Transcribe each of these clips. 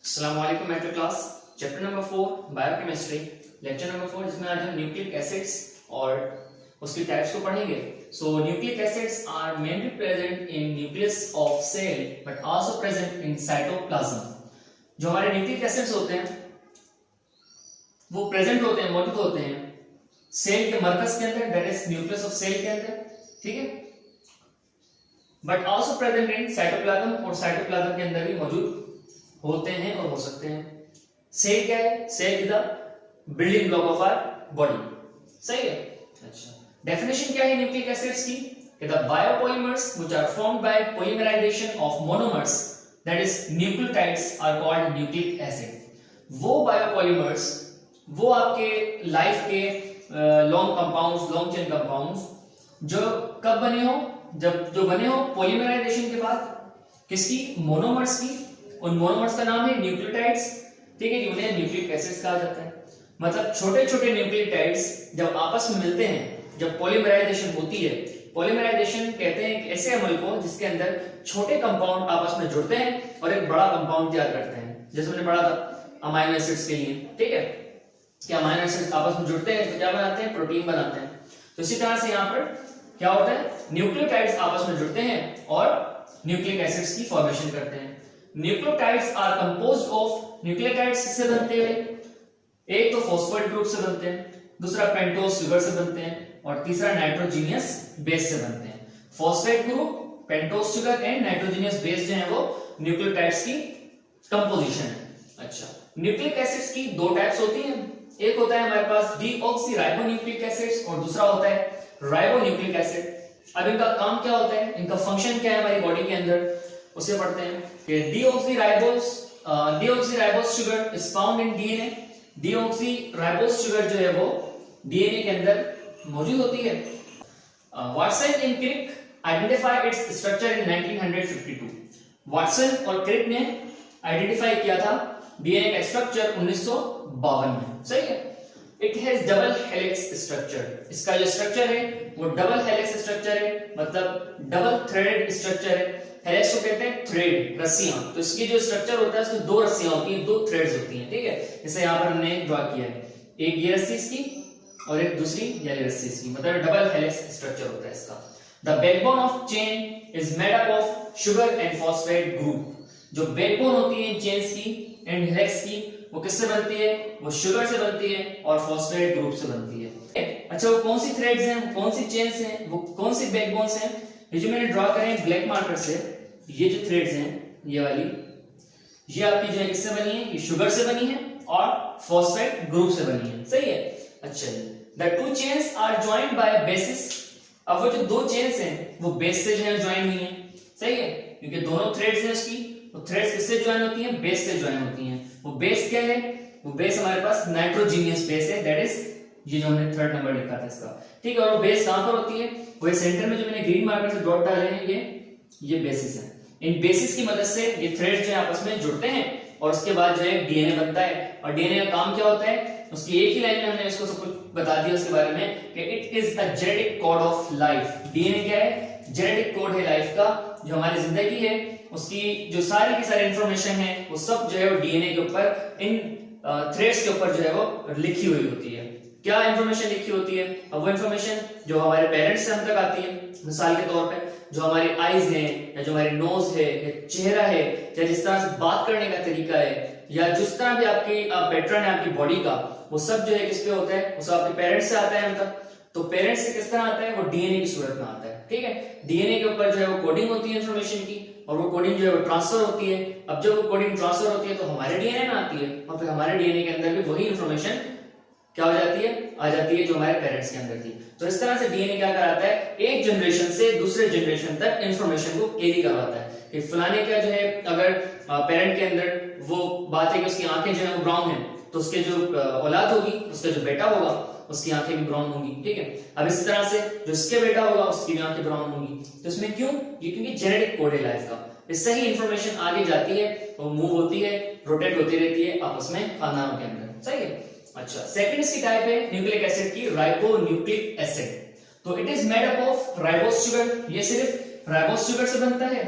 अस्सलाम वालेकुम metro class. Chapter number 4 biochemistry, lecture number 4, जिसमें आज हम न्यूक्लिक एसिड्स और उसकी टाइप्स को पढ़ेंगे। So nucleic acids are mainly present in nucleus of cell but also present in cytoplasm. जो हमारे न्यूक्लिक एसिड्स होते हैं वो प्रेजेंट होते हैं, मौजूद होते हैं सेल के मरकज के अंदर, that is nucleus of cell के अंदर, ठीक है, but also present in cytoplasm, और साइटोप्लाज्म के अंदर भी मौजूद होते हैं और हो सकते हैं। सेल क्या है? Cell is the building block of our body, सही है। अच्छा, डेफिनेशन क्या है न्यूक्लिक एसिड्स की? कि the biopolymers which are formed by polymerization of monomers, that is nucleotides, are called nucleic acid. वो बायोपॉलीमर्स, वो आपके लाइफ के long compounds, long chain compounds जो कब बने हो? जब जो बने हो पॉलीमराइजेशन के बाद, किसकी? मोनोमर्स की। उन मोनोमर्स का नाम है न्यूक्लियोटाइड्स, ठीक है, उन्हें न्यूक्लिक एसिड्स कहा जाता है। मतलब छोटे छोटे न्यूक्लियोटाइड्स जब आपस में मिलते हैं, जब पॉलीमराइजेशन होती है, पॉलीमराइजेशन कहते हैं एक ऐसे अमल को जिसके अंदर छोटे कंपाउंड आपस में जुड़ते हैं और एक बड़ा कंपाउंड तैयार करते हैं। जैसे मैंने पढ़ा था अमाइनो एसिड्स के लिए, ठीक है, कि अमाइनो एसिड्स आपस में जुड़ते हैं तो क्या बनाते हैं? प्रोटीन बनाते हैं। तो इसी तरह से यहाँ पर क्या होता है? न्यूक्लियोटाइड्स आपस में जुड़ते हैं और न्यूक्लिक एसिड्स की फॉर्मेशन करते हैं। Nucleotides are composed of, nucleotides से बनते हैं, एक तो फॉस्फेट ग्रुप से बनते हैं, दूसरा पेंटोज शुगर से बनते हैं, और तीसरा नाइट्रोजीनियस बेस से बनते हैं। Phosphate group, pentose sugar and nitrogenous base जो है वो न्यूक्लियोटाइड्स की कंपोजिशन है। अच्छा, न्यूक्लिक एसिड्स की दो टाइप्स होती हैं। एक होता है हमारे पास डीऑक्सीराइबोन्यूक्लिक एसिड्स और दूसरा होता है राइबोन्यूक्लिक एसिड। अब इनका काम क्या होता है, इनका फंक्शन क्या है हमारी बॉडी के अंदर, उसे पढ़ते हैं। कि deoxyribose sugar is found in DNA. Deoxyribose sugar जो है वो डीएनए के अंदर मौजूद होती है। Watson and Crick identify its structure in 1952। Watson और क्रिक ने आइडेंटिफाई किया था डीएनए का स्ट्रक्चर 1952 में, सही है। It has double helix structure. इसका जो स्ट्रक्चर है वो डबल हेलिक्स स्ट्रक्चर है, मतलब डबल थ्रेडेड स्ट्रक्चर है। हेलिक्स को कहते हैं थ्रेड, रस्सियां। तो इसकी जो स्ट्रक्चर होता है उसमें दो रस्सियां होती हैं, दो थ्रेड्स होती हैं, ठीक है। जैसे यहाँ पर हमने ड्रॉ किया है, एक ये रस्सी इसकी और एक दूसरी ये रस्सी इसकी, मतलब डबल हेलिक्स स्ट्रक्चर होता है इसका। The backbone of chain is made up of sugar and phosphate group. जो बैकबोन होती है चेन्स की एंड हेलिक्स की, वो किससे बनती है? वो शुगर से बनती है और फॉस्फेट ग्रुप से बनती है। अच्छा, वो कौन सी थ्रेड्स हैं, कौन सी चेन्स हैं, वो कौन सी बैकबोन्स हैं? ये जो मैंने ड्रॉ करे हैं ब्लैक मार्कर से, ये जो थ्रेड्स हैं, ये वाली, ये आपकी जो है किससे बनी है? ये शुगर से बनी है और फॉस्फेट ग्रुप से बनी है, सही है। अच्छा, the two chains are joined by bases. अब वो जो दो चेन्स हैं वो बेस से जो है ज्वाइन हुई हैं, सही है, क्योंकि दोनों थ्रेड्स हैं उसकी, तो थ्रेड्स किससे ज्वाइन होती हैं? बेस से ज्वाइन होती हैं। वो बेस क्या है? वो बेस हमारे पास नाइट्रोजीनियस बेस है, दैट इज ये जो हमने थर्ड नंबर लिखा था इसका, ठीक है। और वो बेस कहां पर होती है? वो सेंटर में जो मैंने ग्रीन मार्कर से डॉट डाले हैं, ये बेसिस है। इन बेसिस की मदद से ये थ्रेड्स जो है आपस में जुड़ते हैं और उसके बाद जो है डीएनए बनता है। और डीएनए का काम क्या होता है? उसकी एक ही लाइन में हमने इसको सब कुछ बता दिया उसके बारे में कि it is a genetic code of life. DNA क्या है? जेनेटिक कोड है लाइफ का। जो हमारी जिंदगी है उसकी जो सारी की सारी इंफॉर्मेशन है वो सब जो है वो डीएनए के ऊपर, इन थ्रेड्स के ऊपर जो है वो लिखी हुई होती है। क्या इंफॉर्मेशन लिखी होती है? अब वो इंफॉर्मेशन जो हमारे पेरेंट्स से हम तक आती है, मिसाल के तौर पे जो हमारी आईज है या जो हमारी नोज है या चेहरा है या जिस तरह से बात करने का तरीका है या जिस तरह भी आपकी पैटर्न है आपकी बॉडी का, वो सब जो है किस पे होता है? वो सब आपके पेरेंट्स से आता है हम तक। तो पेरेंट्स से किस तरह आता है? वो डीएनए की सूरत में आता है, ठीक है। डीएनए के ऊपर जो है वो कोडिंग होती है इंफॉर्मेशन की, और वो कोडिंग जो है वो ट्रांसफर होती है। अब जब वो कोडिंग ट्रांसफर होती है तो हमारे डीएनए में आती है, और फिर हमारे डीएनए के अंदर भी वही इंफॉर्मेशन क्या हो जाती है? आ जाती है जो हमारे पेरेंट्स के अंदर थी। तो इस तरह से डीएनए क्या कराता है? एक जनरेशन से दूसरे जनरेशन तक इंफॉर्मेशन को कैरी करवाता है कि फलाने का जो है, अगर पेरेंट के अंदर वो बात है कि उसकी आंखें जो है वो ब्राउन है, तो उसके जो औलाद होगी, उसका जो बेटा होगा, उसकी आंखें भी ब्राउन होंगी, ठीक है। अब इस तरह से जो इसके बेटा होगा उसकी भी आंखें ब्राउन होंगी। तो इसमें क्यों? ये क्योंकि जेनेटिक कोड है लाइफ का। इससे ही इंफॉर्मेशन आगे जाती है, वो मूव होती है, रोटेट होती रहती है आपस में खानदानों के अंदर, सही है। अच्छा, सेकंड इसकी टाइप है न्यूक्लिक एसिड की राइबोन्यूक्लिक एसिड। तो it is made up of ribose sugar. ये सिर्फ राइबोस शुगर से बनता है।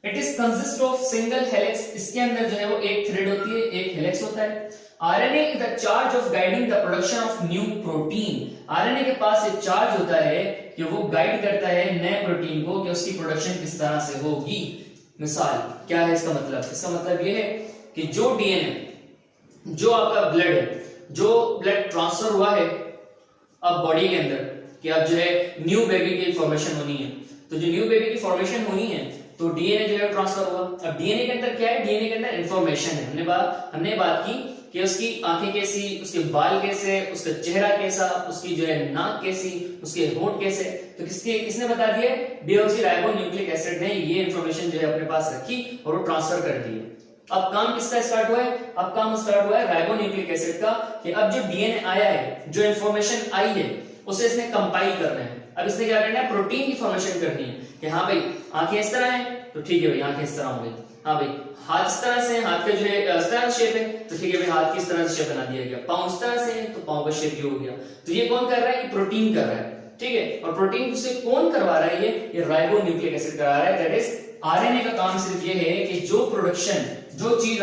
It is consist of single helix, इसके अंदर जो है वो एक थ्रेड होती है, एक हेलिक्स होता है। RNA is the charge of guiding the production of new protein. RNA के पास एक चार्ज होता है कि वो गाइड करता है नए प्रोटीन को कि उसकी प्रोडक्शन किस तरह से होगी। मिसाल क्या है इसका मतलब? इसका मतलब ये है कि जो डीएनए, जो आपका ब्लड है, जो ब्लड ट्रांसफर हुआ है अब बॉडी के अंदर कि अब जो है न्यू बेबी की फॉर्मेशन होनी है, तो जो न्यू बेबी की फॉर्मेशन होनी है तो डीएनए जो है ट्रांसफर हुआ। अब डीएनए के अंदर क्या है? डीएनए के अंदर इंफॉर्मेशन है। हमने बात की कि उसकी आंखें कैसी, उसके बाल कैसे, उसका चेहरा कैसा, उसकी जो है नाक कैसी, उसके होंठ कैसे, तो किसने बता दिया? डीऑक्सीराइबोन्यूक्लिक एसिड ने ये इंफॉर्मेशन जो है अपने पास रखी और वो ट्रांसफर कर दी। अब काम किसका स्टार्ट हुआ है? अब काम स्टार्ट हुआ है राइबोन्यूक्लिक एसिड का कि अब जो डीएनए आया है, जो इंफॉर्मेशन आई है, उसे इसने कंपाइल करना है। अब इसने क्या करना है? प्रोटीन की फॉर्मेशन करनी है कि हाँ भाई आंखें इस तरह हैं तो ठीक है भाई आंखें इस तरह होंगी, हाँ भाई हाथ इस तरह से, हाथ का जो है इस तरह शेप है तो ठीक है भाई हाथ की इस तरह से शेप बना दिया गया, पांव इस तरह से है तो पांव का शेप ये हो गया। तो ये कौन कर रहा है? ये प्रोटीन कर रहा है, ठीक है। और प्रोटीन से कौन करवा रहा है? ये राइबोन्यूक्लिक एसिड करवा रहा है। दैट इज आरएनए का काम सिर्फ ये है कि जो प्रोडक्शन, जो चीज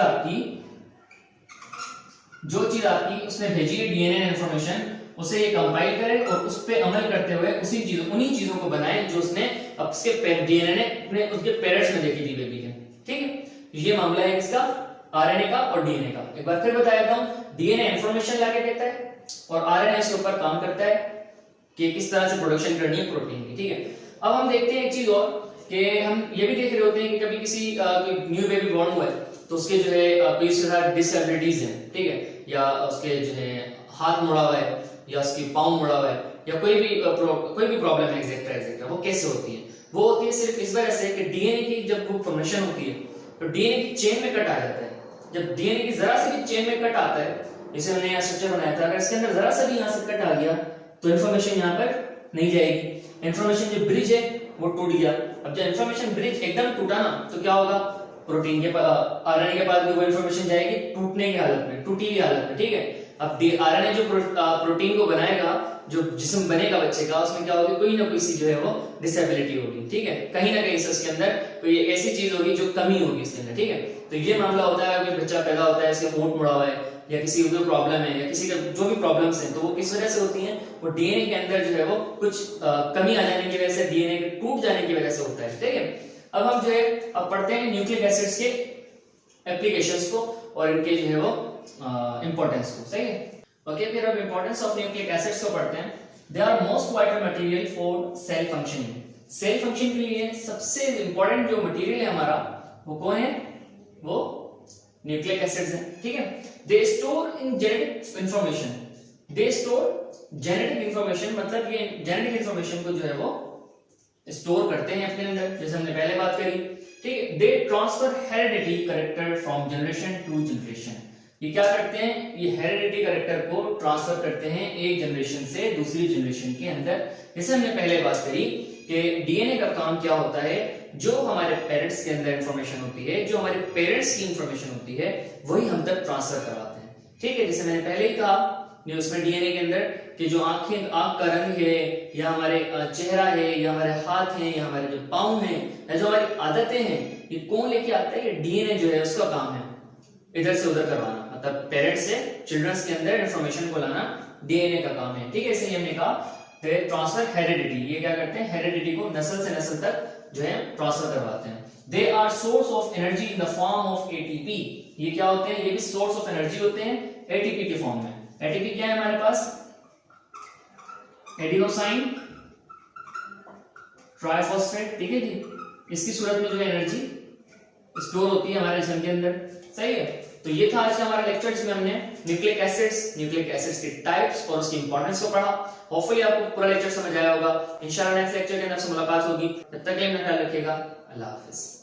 आपकी उसने भेजी है डीएनए इंफॉर्मेशन, उसे ये कंपाइल करे और उस पे अमल करते हुए उन्हीं चीजों को बनाए जो उसने उसके डीएनए ने उसके पेरेंट्स में देखी थी बेबी के, ठीक है। ये मामला है इसका आरएनए का और डीएनए का। एक बार फिर बता देता हूं, डीएनए इंफॉर्मेशन लाके देता है और आरएनए इसके ऊपर काम करता है कि किस तरह से प्रोडक्शन करनी है प्रोटीन की, ठीक है। अब हम देखते हैं एक चीज और कि हम ये भी देख रहे होते हैं कि कभी किसी न्यू बेबी बॉर्न हुआ है तो उसके जो है कोई इसके साथ डिसेबिलिटीज है, ठीक है, या उसके जो है हाथ मुड़ा हुआ है या उसकी पाँव मुड़ा हुआ है या कोई भी प्रॉब्लम है एक्सेट्रा, वो कैसे होती है? वो होती है सिर्फ इस वजह से कि डीएनए की जब वो फॉर्मेशन होती है तो डीएनए की चेन में कट आ जाता है। जब डीएनए की जरा से भी चेन में कट आता है, जैसे हमने यहाँ स्ट्रक्चर बनाया था, अगर इसके अंदर जरा सा भी यहाँ से कट आ गया तो इन्फॉर्मेशन यहाँ पर नहीं जाएगी। इन्फॉर्मेशन जो ब्रिज है वो टूट गया। अब जब इन्फॉर्मेशन ब्रिज एकदम टूटा ना तो क्या होगा? प्रोटीन के आरएनए के पास भी वो इन्फॉर्मेशन जाएगी टूटने की हालत में, टूटी हुई हालत में, ठीक है। अब आरएनए जो प्रोटीन को बनाएगा, जो जिस्म बनेगा बच्चे का, उसमें क्या होगी? कोई ना कोई सी जो है वो डिसेबिलिटी होगी, ठीक है। कहीं ना कहीं से उसके अंदर कोई ऐसी चीज होगी जो कमी होगी इसके अंदर, ठीक है। तो ये मामला होता है कि बच्चा पैदा होता है, इसके होंठ मुड़ा हुआ है या किसी को प्रॉब्लम है या किसी का जो भी प्रॉब्लम्स हैं, तो वो किस वजह से होती हैं? वो डीएनए के अंदर जो है वो कुछ कमी आ जाने की वजह से, डीएनए के टूट जाने की वजह से होता है, ठीक है। अब हम जो है अब पढ़ते हैं न्यूक्लिक एसिड्स के एप्लीकेशंस को और इनके जो है वो इंपॉर्टेंस को, सही है। ओके, फिर अब इंपॉर्टेंस ऑफ न्यूक्लिक एसिड्स को पढ़ते हैं। They are most vital material for cell functioning. Cell function के लिए सबसे इंपॉर्टेंट जो मटेरियल है हमारा वो कौन है? वो न्यूक्लिक एसिड्स हैं, ठीक है। They store in genetic information. They store genetic information, मतलब ये जेनेटिक इंफॉर्मेशन को जो है वो स्टोर करते हैं अपने अंदर, जैसे हमने पहले बात करी, ठीक है। They transfer heredity character from generation to generation. ये क्या करते हैं? ये हेरिडिटी कैरेक्टर को ट्रांसफर करते हैं एक जनरेशन से दूसरी जनरेशन के अंदर। जैसे हमने पहले बात करी कि डीएनए का काम क्या होता है? जो हमारे पेरेंट्स के अंदर इंफॉर्मेशन होती है, जो हमारे पेरेंट्स की इंफॉर्मेशन होती है, वही हम तक ट्रांसफर करवाते हैं, ठीक है। जैसे मैंने पहले ही कहा जो उसमें डीएनए के अंदर कि जो आंख का रंग है या हमारे चेहरा है या हमारे हाथ हैं या हमारे जो पाँव हैं या जो हमारी आदतें हैं, ये कौन लेके आता है? ये डीएनए जो है उसका काम है इधर से उधर करवाना, मतलब पेरेंट्स से चिल्ड्रंस के अंदर इंफॉर्मेशन को लाना डीएनए का काम है, ठीक है। इसलिए हमने कहा ट्रांसफर हेरिडिटी, ये क्या करते हैं? हेरिडिटी को नस्ल से नस्ल तक जो है ट्रांसफर करवाते हैं। They are source of energy in the form of ATP. ये क्या होते हैं? ये भी सोर्स ऑफ एनर्जी होते हैं एटीपी के फॉर्म में। एटीपी क्या है हमारे पास? एडिनोसाइन ट्राइफॉस्फेट, ठीक है जी। इसकी सूरत में जो है एनर्जी स्टोर होती है हमारे जिस्म के अंदर, सही है। तो ये था आज का हमारा लेक्चर जिसमें हमने न्यूक्लिक एसिड्स के टाइप्स और उसकी इंपॉर्टेंस को पढ़ा। होपफुली आपको पूरा लेक्चर समझ आया होगा। इंशाल्लाह नेक्स्ट लेक्चर के अंदर आपसे मुलाकात होगी। तब तक के लिए अपना ख्याल रखिएगा। अल्लाह हाफिज।